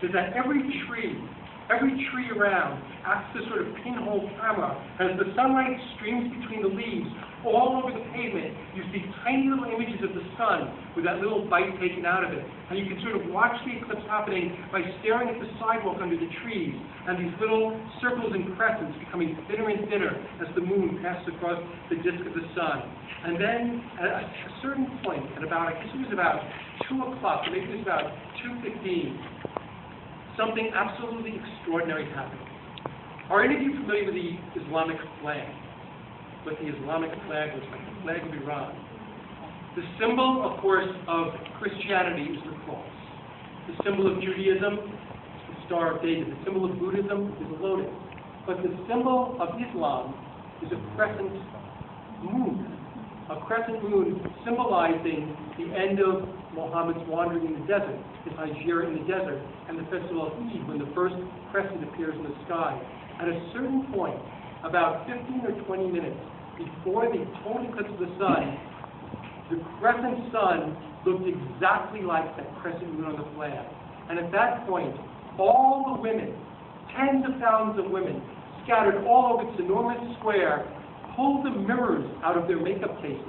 is that every tree around acts as sort of pinhole camera. As the sunlight streams between the leaves all over the pavement, you see tiny little images of the sun with that little bite taken out of it. And you can sort of watch the eclipse happening by staring at the sidewalk under the trees, and these little circles and crescents becoming thinner and thinner as the moon passes across the disk of the sun. And then at a certain point, at about, I guess it was about 2 o'clock, maybe it was about 2:15, something absolutely extraordinary happened. Are any of you familiar with the Islamic flag? What the Islamic flag looks like, the flag of Iran. The symbol, of course, of Christianity is the cross. The symbol of Judaism is the Star of David. The symbol of Buddhism is a lotus. But the symbol of Islam is a crescent moon. A crescent moon symbolizing the end of Muhammad's wandering in the desert, his Hijra in the desert, and the festival of Eid, when the first crescent appears in the sky. At a certain point, about 15 or 20 minutes before the total eclipse of the sun, the crescent sun looked exactly like that crescent moon on the flag. And at that point, all the women, tens of thousands of women, scattered all over this enormous square, pulled the mirrors out of their makeup cases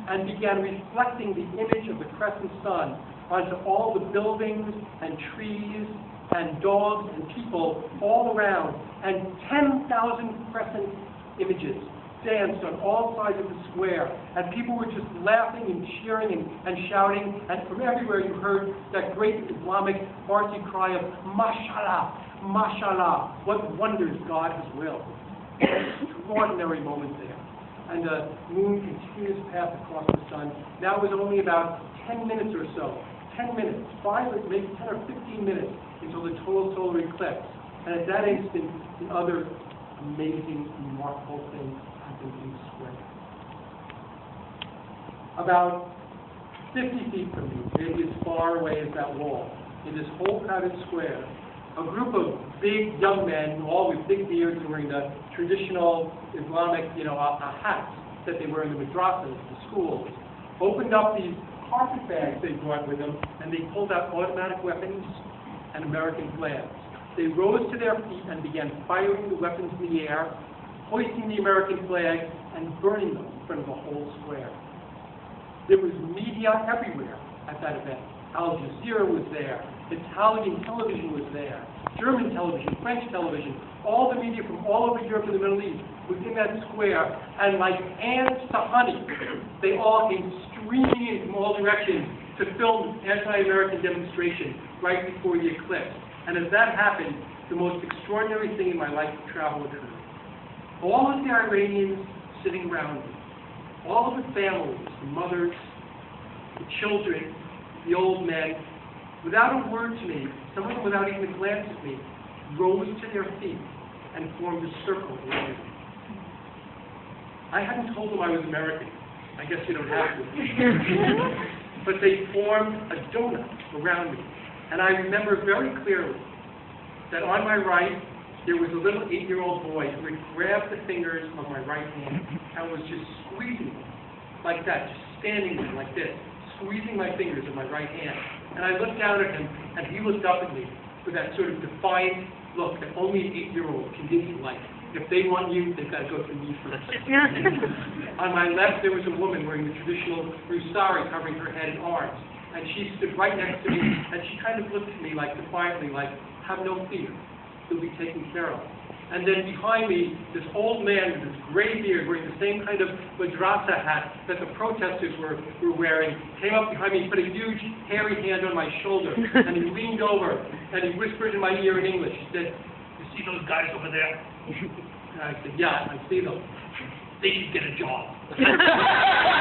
and began reflecting the image of the crescent sun onto all the buildings and trees and dogs and people all around, and 10,000 crescent images danced on all sides of the square, and people were just laughing and cheering and shouting, and from everywhere you heard that great Islamic Farsi cry of Mashallah, Mashallah, what wonders God has willed. Extraordinary moment there. And the moon continues to pass across the sun. Now it was only about 10 minutes or so. 10 minutes, 5 or maybe 10 or 15 minutes until the total solar eclipse. And at that instant, the other amazing, remarkable thing happened in the square. About 50 feet from me, maybe as far away as that wall, in this whole crowded square, a group of big young men, all with big beards, wearing the traditional Islamic, hats that they wear in the madrasas, the schools, opened up these carpet bags they brought with them, and they pulled out automatic weapons and American flags. They rose to their feet and began firing the weapons in the air, hoisting the American flag, and burning them in front of the whole square. There was media everywhere at that event. Al Jazeera was there. Italian television was there, German television, French television, all the media from all over Europe and the Middle East was in that square, and like ants to honey, they all came streaming in from all directions to film this anti-American demonstration right before the eclipse. And as that happened, the most extraordinary thing in my life of travel occurred. All of the Iranians sitting around me, all of the families, the mothers, the children, the old men, without a word to me, some of them without even a glance at me, rose to their feet and formed a circle around me. I hadn't told them I was American. I guess you don't have to. But they formed a donut around me. And I remember very clearly that on my right, there was a little 8-year-old boy who had grabbed the fingers of my right hand and was just squeezing them like that, just standing there like this, squeezing my fingers of my right hand. And I looked down at him, and he looked up at me with that sort of defiant look that only an 8-year-old can give you, like, if they want you, they've got to go through me first. On my left, there was a woman wearing the traditional rusari covering her head and arms. And she stood right next to me, and she kind of looked at me, like, defiantly, like, have no fear. You'll be taken care of. And then behind me, this old man with this gray beard, wearing the same kind of madrasa hat that the protesters were wearing, came up behind me, put a huge hairy hand on my shoulder, and he leaned over, and he whispered in my ear in English. He said, "You see those guys over there?" And I said, "Yeah, I see them. They should get a job."